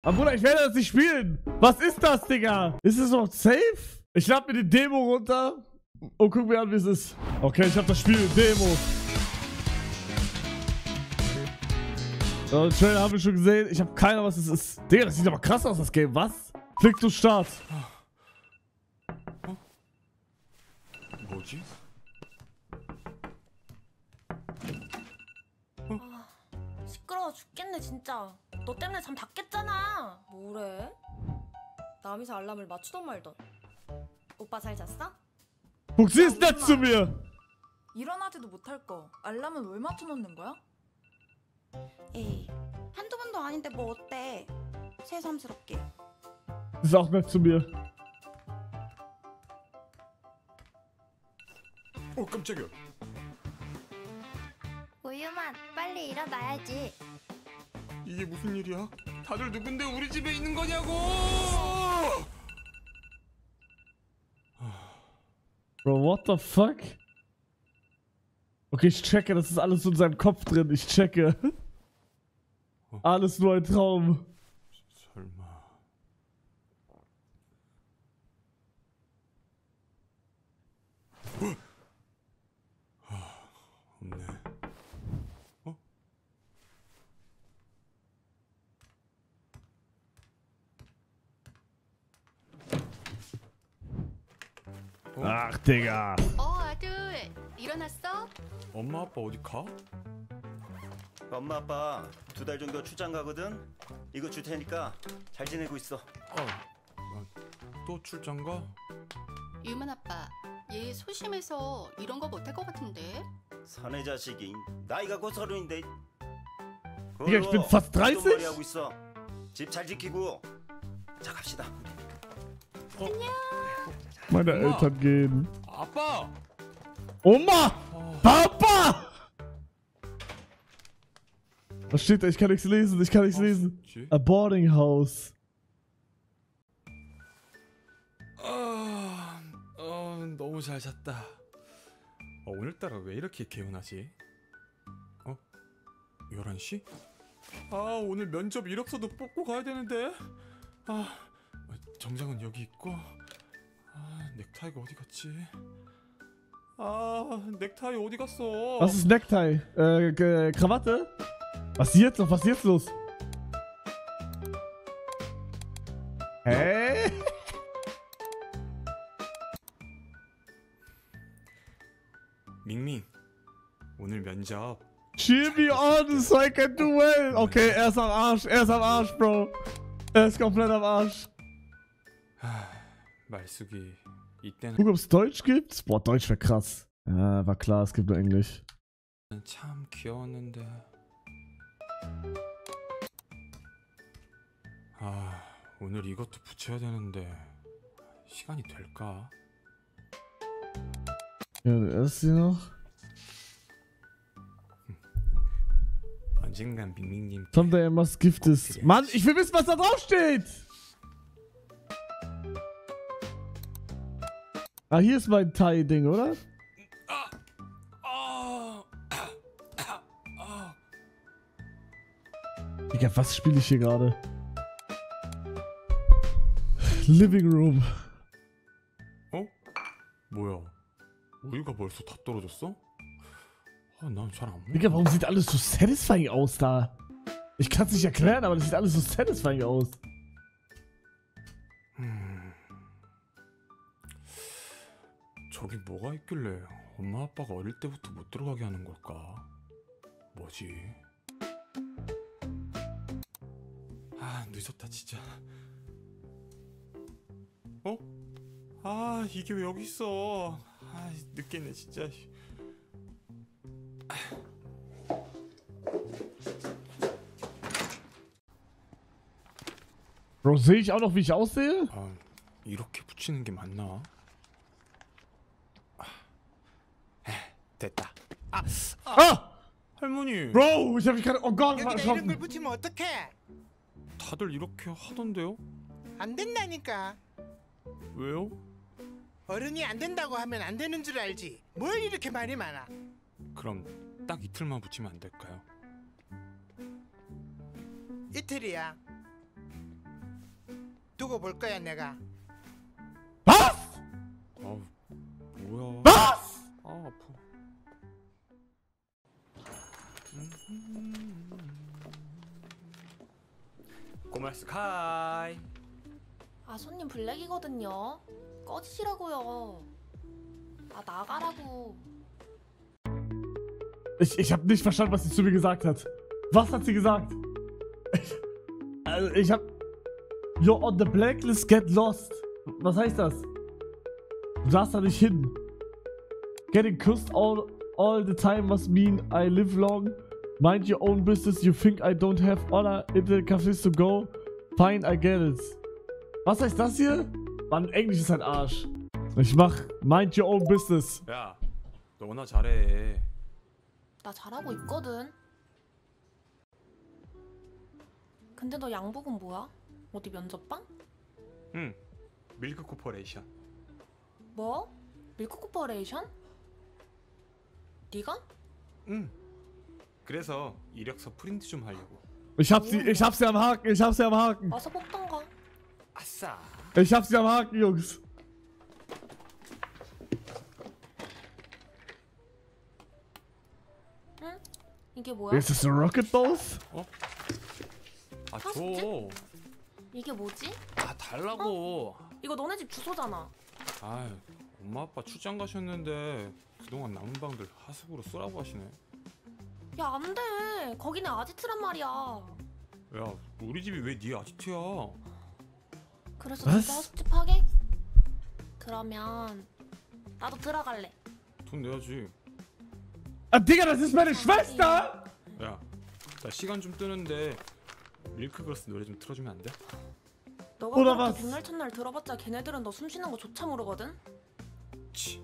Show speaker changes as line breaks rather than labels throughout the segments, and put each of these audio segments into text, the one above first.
Aber Bruder, ich werde das nicht spielen. Was ist das, Digga? Ist es noch safe? Ich lade mir die Demo runter und guck mir an, wie es ist. Okay, ich habe das Spiel, Demo. So, den Trailer haben wir schon gesehen. Ich habe keine Ahnung, was es ist. Digga, das sieht aber krass aus, das Game. Was? Klick zu Start.
뭐지?
시끄러워 죽겠네 진짜. 너 때문에 잠 다 깼잖아.
뭐래? 남이서 알람을 맞추던 말던. 오빠 잘 잤어?
Funktioniert nicht zu mir.
일어나지도 못할 거 알람은 왜 맞춰놓는 거야?
에이 한두 번도 아닌데 뭐 어때. 새삼스럽게.
Ist auch nicht zu mir.
깜짝이야.
우유만 빨리 일어나야지.
이게 무슨 일이야? 다들 누군데 우리 집에 있는 거냐고!
Bro, what the fuck? Okay, ich checke, das ist alles in seinem Kopf drin. Ich checke. Alles nur ein Traum.
설마... 없네. 어?
Ach, Digga.
아들 일어났어?
엄마 아빠 어디 가?
엄마 아빠 2달 정도 출장 가거든. 이거 줄 테니까 잘 지내고 있어.
또 출장 가?
유만 아빠 얘 소심해서 이런 거 못할 것 같은데.
사내 자식이 나이가 곧 30인데.
Digga, ich bin fast 30.
하고 있어. 집 잘 지키고. 자 갑시다.
Meine Eltern gehen.
아빠!
Oma! Papa! Was steht da? Ich kann nichts lesen. Ich kann nichts lesen. A boarding house.
너무 잘 잤다. 오늘따라 왜 이렇게 개운하지? 11시? 오늘 면접 이력서도 뽑고 가야 되는데. 정장은 여기 있고. 넥타이가 어디 갔지? 넥타이 어디 갔어?
Was ist Necktie? Krawatte? Was ist jetzt noch? Was ist jetzt los? Hä?
밍밍, 오늘 면접.
Cheer me on so I can do well. Okay, er ist am Arsch. Er ist am Arsch, Bro. Er ist komplett am Arsch.
말숙이 이때는
Guck, ob es Deutsch gibt. Boah, Deutsch wäre krass. Ja, war klar, es gibt nur Englisch.
참 귀여웠는데. 오늘 이것도 붙여야 되는데 시간이 될까?
Ja, wer ist hier noch?
언젠간 밍밍님.
Someday I must give this. Mann, ich will wissen, was da drauf steht! Hier ist mein Thai-Ding, oder? Digga, was spiele ich hier gerade? Living Room.
뭐야? 우유가 벌써 다 떨어졌어? 난 잘 안 먹어.
Digga, warum sieht alles so satisfying aus da? Ich kann es nicht erklären, aber das sieht alles so satisfying aus.
저기 뭐가 있길래 엄마 아빠가 어릴 때부터 못 들어가게 하는 걸까? 뭐지? 늦었다 진짜. 이게 왜 여기 있어? 늦겠네 진짜.
Bro, sehe ich auch noch, wie ich aussehe?
이렇게 붙이는 게 맞나? 됐다. 할머니.
Bro, ich hab mich gerade. Oh Gott,
여기다 이런 걸 붙이면 어떡해?
다들 이렇게 하던데요?
안 된다니까.
왜요?
어른이 안 된다고 하면 안 되는 줄 알지. 뭘 이렇게 말이 많아?
그럼 딱 이틀만 붙이면 안 될까요?
이틀이야. 두고 볼 거야 내가.
Was?
아우 뭐야?
Was?
아 아파. 고말스 카이.
아 손님 블랙이거든요. 꺼지시라고요. 아 나가라고.
Ich habe nicht verstanden, was sie zu mir gesagt hat. Was hat sie gesagt? Ich hab... You're on the blacklist, get lost. Was heißt das? Du darfst da nicht hin. Getting cussed all the time must mean I live long. Mind your own business, you think I don't have other cafés to go? Fine, I get it. Was heißt das hier? Mann, Englisch ist ein Arsch. Ich mach mind your own business.
야, 너나 잘해.
나 잘하고 있거든. 근데 너 양복은 뭐야? 어디 면접방?
응, 밀크 코퍼레이션.
뭐? 밀크 코퍼레이션? 네가?
응. 그래서 이력서 프린트 좀 하려고.
Ich hab sie am Haken, ich hab sie am Haken.
와서 뽑던가.
아싸.
Ich hab sie am Haken, Jungs.
응? 이게 뭐야?
Ist das ein Rocket Boss?
아 줘.
이게 뭐지?
아 달라고.
이거 너네 집 주소잖아.
아, 엄마 아빠 출장 가셨는데 그동안 남은 방들 하숙으로 쓰라고 하시네.
야 안돼. 거기는 아지트란 말이야.
야, 우리 집이 왜 네 아지트야?
그래서
Was?
진짜 하숙집 하게? 그러면 나도 들어갈래.
돈 내야지.
Ah, Digga, das ist meine Schwester!
야, 나 시간 좀 뜨는데 밀크걸스 노래 좀 틀어주면 안 돼?
너가
뭐라
그렇게
봤어?
백날 첫날 들어봤자 걔네들은 너 숨쉬는 거 조차 모르거든?
치.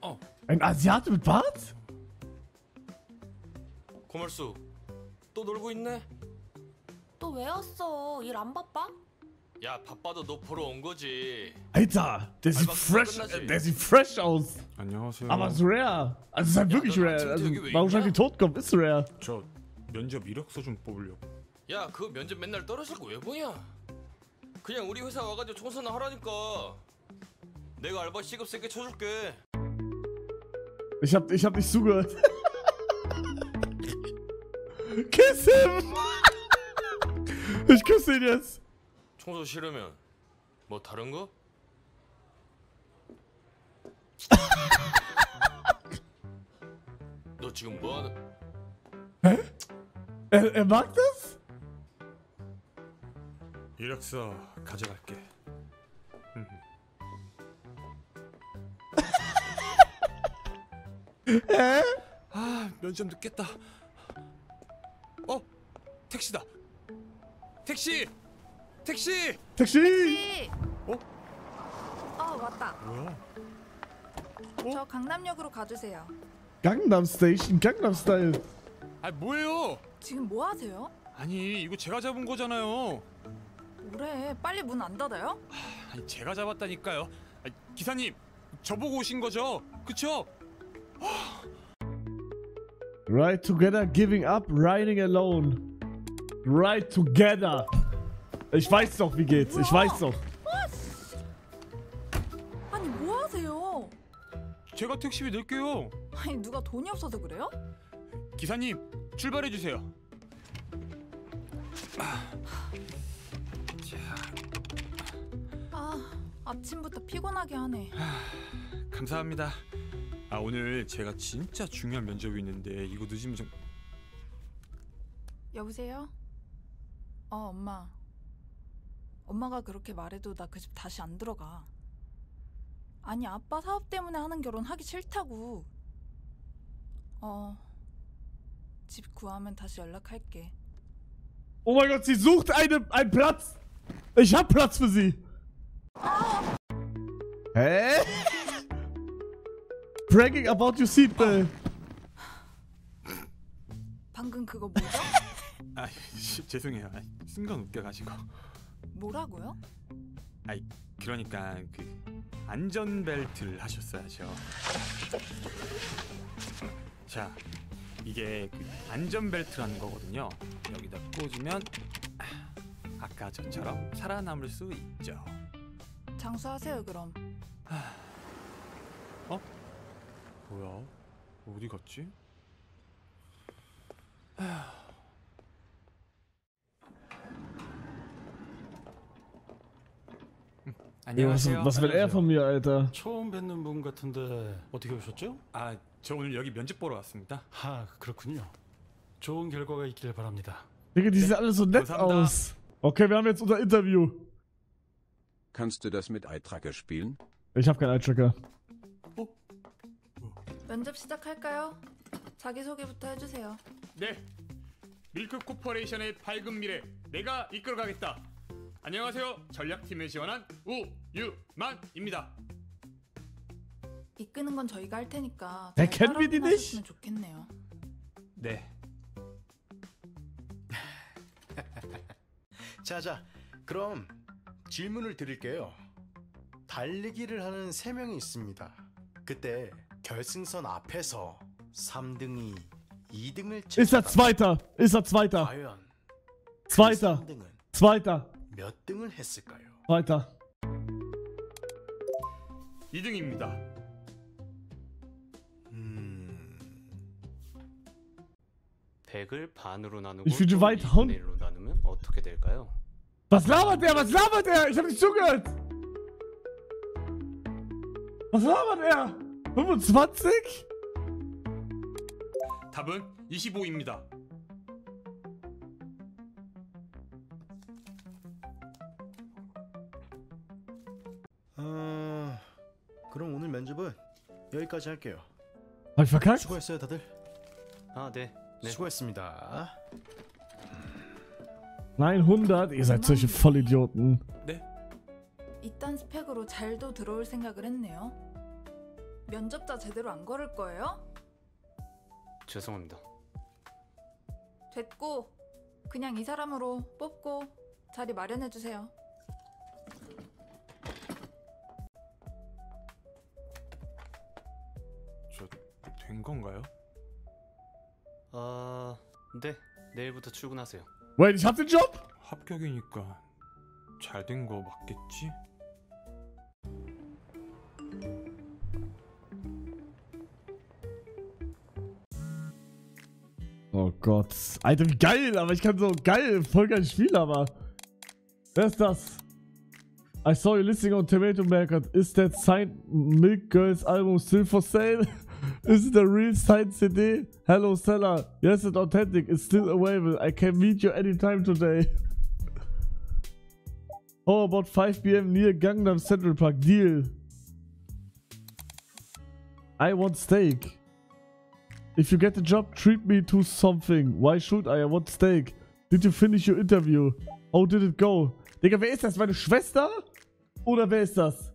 어?
Ein Asiate mit Bart?
고물수 또 놀고 있네?
또 왜 왔어? 일 안 바빠?
야 바빠도 너 보러 온 거지.
Alter, der sieht fresh aus.
안녕하세요.
Aber so rare. Also ist halt wirklich
너
rare. Also,
아침부터 여기 왜
warum
있냐?
scheint die tot kommt, ist rare.
저 면접 이력서 좀 뽑으려고.
야 그 면접 맨날 떨어지고 왜 보냐? 그냥 우리 회사 와가지고 청소나 하라니까. 내가 알바 시급 세게 쳐줄게.
Ich hab nicht zugehört. Kiss him! Ich küsse ihn jetzt.
청소 싫으면 뭐 다른 거? 너 지금 뭐 하는?
Er mag das?
이력서 가져갈게. 아, 면접 늦겠다. 택시다. 택시! 택시!
택시!
맞다.
뭐야?
저 강남역으로 가주세요.
Gangnam Station, Gangnam Style.
아, 뭐예요?
지금 뭐 하세요?
아니, 이거 제가 잡은 거잖아요.
뭐래? 빨리 문 안 닫아요?
아니, 제가 잡았다니까요. 아, 기사님, 저보고 오신 거죠? 그쵸?
Ride together, giving up, riding alone. Ride together. Ich weiß doch, wie geht's. Ich weiß doch.
아니 뭐 하세요?
제가 택시비 낼게요.
아니 누가 돈이 없어서 그래요?
기사님, 출발해 주세요.
아침부터 피곤하게 하네.
감사합니다. 아, 오늘 제가 진짜 중요한 면접이 있는데 이거 늦으면 좀...
여보세요? 엄마. 엄마가 그렇게 말해도 나 그 집 다시 안 들어가. 아니 아빠 사업 때문에 하는 결혼 하기 싫다고. 집 구하면 다시 연락할게.
Oh mein Gott, sie sucht einen Platz. Ich hab Platz für sie. Hä? Bragging about your seatbelt.
방금 그거 뭐죠?
아, 죄송해요. 순간 웃겨가지고.
뭐라고요?
그러니까 그 안전벨트를 하셨어야죠. 자, 이게 그 안전벨트라는 거거든요. 여기다 꽂으면 아까 저처럼 살아남을 수 있죠.
장수하세요 그럼.
뭐야? 어디 갔지? 안녕하세요.
Was will er von mir, Alter?
처음 뵙는 분 같은데 어떻게 오셨죠?
아, 저 오늘 여기 면접 보러 왔습니다.
아, 그렇군요. 좋은 결과가 있길 바랍니다.
Digga, die sehen alle so nett
감사합니다.
aus. Okay, wir haben jetzt unser Interview.
Kannst du das mit Eye-Tracker spielen?
Ich habe keinen Eye-Tracker.
면접 시작할까요? 자기소개부터 해주세요.
네, 밀크 코퍼레이션의 밝은 미래 내가 이끌어가겠다. 안녕하세요, 전략팀에 지원한 우유만입니다.
이끄는 건 저희가 할 테니까
네,
잘
can we do this?
따라오셨으면 좋겠네요.
네,
자자, 그럼 질문을 드릴게요. 달리기를 하는 3명이 있습니다. 그때 결승선 앞에서 3등이 2등을
Ist er Zweiter? Ist er Zweiter?
과연
Zweiter.
3등은
Zweiter.
몇 등을 했을까요?
Zweiter.
2등입니다.
100을 반으로 나누고
Ich will die
또
weit hauen.
2분의 1로 나누면 어떻게 될까요?
Was labert er? Was labert er? Ich hab nicht zugehört. Was labert er? 25?
답은 25입니다.
그럼 오늘 면접은 여기까지 할게요.
Hab ich verkackt?
수고했어요, 다들.
아, 네.
수고했습니다.
900? Ihr seid solche Vollidioten.
네,
이딴 스펙으로 잘도 들어올 생각을 했네요. 면접자 제대로 안 걸을 거예요?
죄송합니다.
됐고 그냥 이 사람으로 뽑고 자리 마련해 주세요.
저 된 건가요?
아, 네. 내일부터 출근하세요.
Wait, ich hab den Job?
합격이니까 잘 된 거 맞겠지?
Oh Gott. Alter, wie geil, aber ich kann so geil, voll geil spielen, aber. Wer ist das? I saw you listing on Tomato Market. Is that signed Milk Girls album still for sale? Is it a real signed CD? Hello seller. Yes, it's authentic. It's still available. I can meet you anytime today. How about 5 PM near Gangnam Central Park? Deal. I want steak. If you get the job, treat me to something. Why should I? I want steak. Did you finish your interview? How did it go? Digga, wer ist das? Meine Schwester? Oder wer ist das?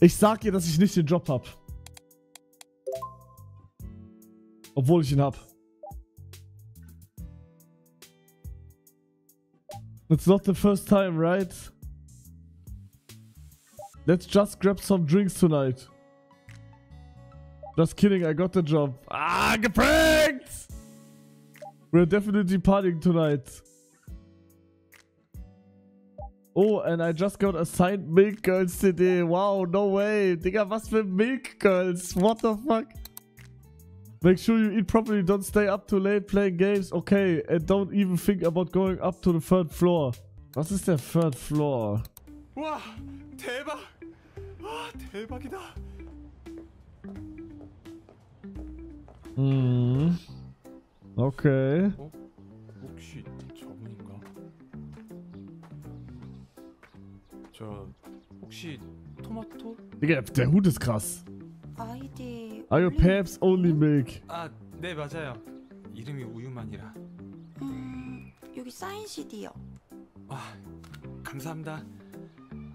Ich sag ihr, dass ich nicht den Job hab. Obwohl ich ihn hab. It's not the first time, right? Let's just grab some drinks tonight. Just kidding, I got the job. Ah, geprankt! We're definitely partying tonight. Oh, and I just got a signed Milk Girls CD. Wow, no way. Digga, was für Milk Girls? What the fuck? Make sure you eat properly, don't stay up too late playing games. Okay, and don't even think about going up to the 3rd floor. Was ist der 3rd floor?
와, 대박! 와, 대박이다.
Okay.
혹시 저분인가? 저 혹시 토마토?
Digga, der Hut ist krass.
아이디
Are you perhaps only milk?
아, 네 맞아요. 이름이 우유만이라.
여기 사인 CD요.
와, 감사합니다.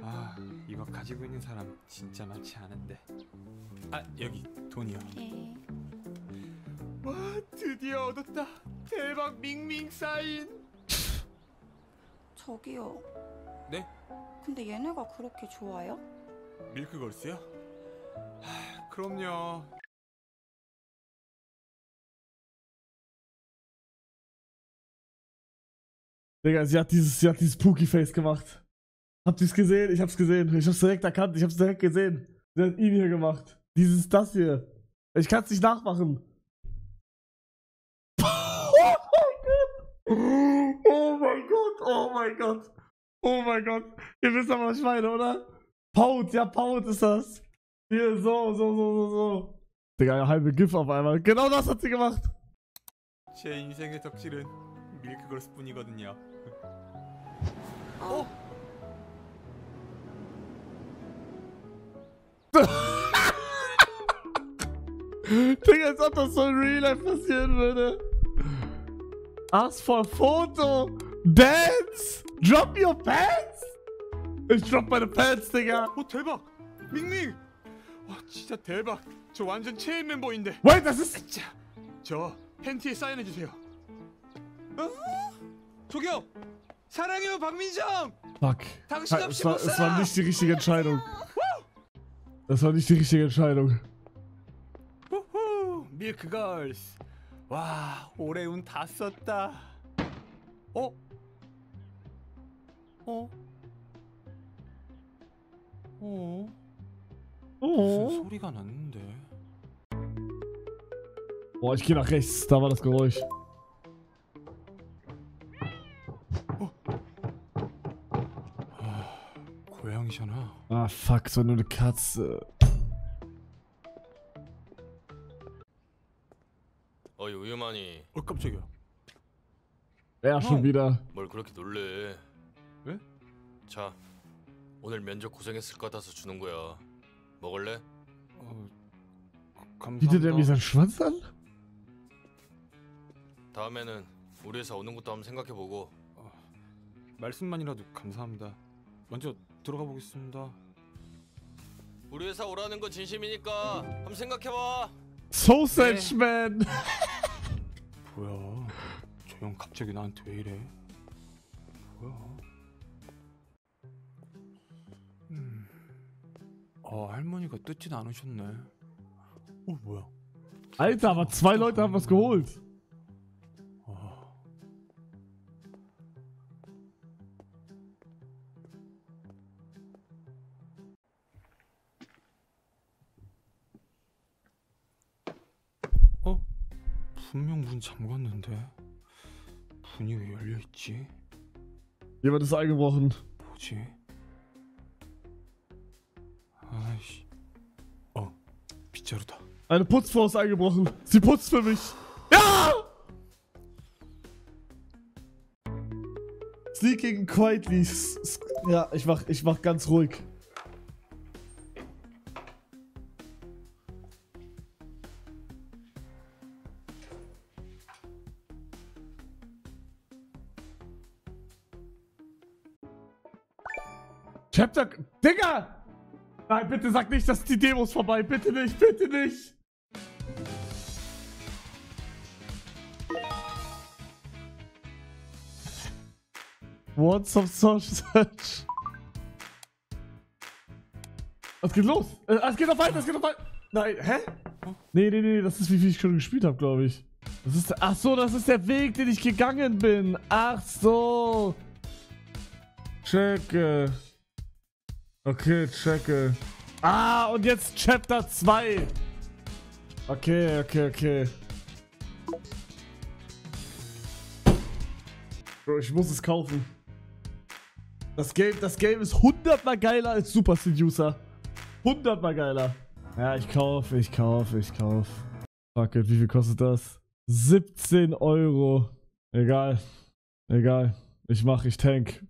아, 이거 가지고 있는 사람 진짜 많지 않은데. 아, 여기 돈이요.
네.
와, 드디어 얻었다. 대박 밍밍 사인.
저기요.
네?
근데 얘네가 그렇게 좋아요?
밀크걸스요? 그럼요.
Digga, sie hat dieses Pookie-Face gemacht. Habt ihr es gesehen? Ich hab's gesehen. Ich hab's direkt erkannt. Ich hab's direkt gesehen. Sie hat ihn hier gemacht. Das hier. Ich kann's nicht nachmachen. Oh mein Gott. Oh mein Gott. Oh mein Gott. Ihr wisst aber, was ich meine, oder? Pout, ja, Pout ist das. Hier, so. Digga, eine halbe GIF auf einmal. Genau das hat sie gemacht.
제 인생의 덕질은 밀크걸스뿐이거든요.
Digga, als ob das so in Real Life passieren würde. Ask for a photo. Dance. Drop your pants. Ich drop meine Pants, Digga.
대박. 밍밍. 와, 진짜 대박. 저 완전 체인 멤버인데.
Wait, das ist...
저 팬티에 사인해주세요. 저기요. 사랑해요, 박민정.
Fuck.
당신 없이 못
Es
살아.
war nicht die richtige Entscheidung. Das war nicht die richtige Entscheidung.
후후. 밀크걸스. 와, 올해 운 다 썼다. 어? 무슨 소리가 났는데?
Boah, ich gehe nach rechts. Da war das Geräusch.
고양이잖아.
Ah, fuck. Es war nur eine Katze.
어이 우유만이.
깜짝이야.
Ja, schon wieder.
뭘 그렇게 놀래?
왜?
자, 오늘 면접 고생했을 것 같아서 주는 거야. 먹을래?
Bietet er mir seinen Schwanz an?
다음에는 우리 회사 오는 것도 한번 생각해보고.
말씀만이라도 감사합니다. 먼저 들어가 보겠습니다.
우리 회사 오라는 건 진심이니까 한번 생각해봐.
Sausage Man.
뭐야? 저 형 갑자기 나한테 왜 이래? 뭐야? 할머니가 뜯진 않으셨네. 뭐야?
Alter, aber 2 Leute haben was geholt.
분명 문 잠갔는데 문이 왜 열려 있지?
Jemand ist eingebrochen.
뭐지? 아이씨. 빗자루다.
Eine Putzfrau ist eingebrochen. Sie putzt für mich. Ja! Sneaking quietly. Ja, ich mach ganz ruhig. Chapter... Digga! Nein, bitte sag nicht, dass die Demo ist vorbei. Bitte nicht, bitte nicht. What's of Sausage? Es geht los. Es geht noch weiter, es geht noch weiter. Nein, hä? Nee, das ist, wie viel ich schon gespielt habe, glaube ich. Das ist, ach so, das ist der Weg, den ich gegangen bin. Ach so. Checke. Okay, checke. Ah, und jetzt Chapter 2. Okay. Bro, ich muss es kaufen. Das Game ist 100-mal geiler als Super Seducer. 100-mal geiler. Ja, ich kauf. Fuck it, wie viel kostet das? 17 Euro. Egal. Ich tank.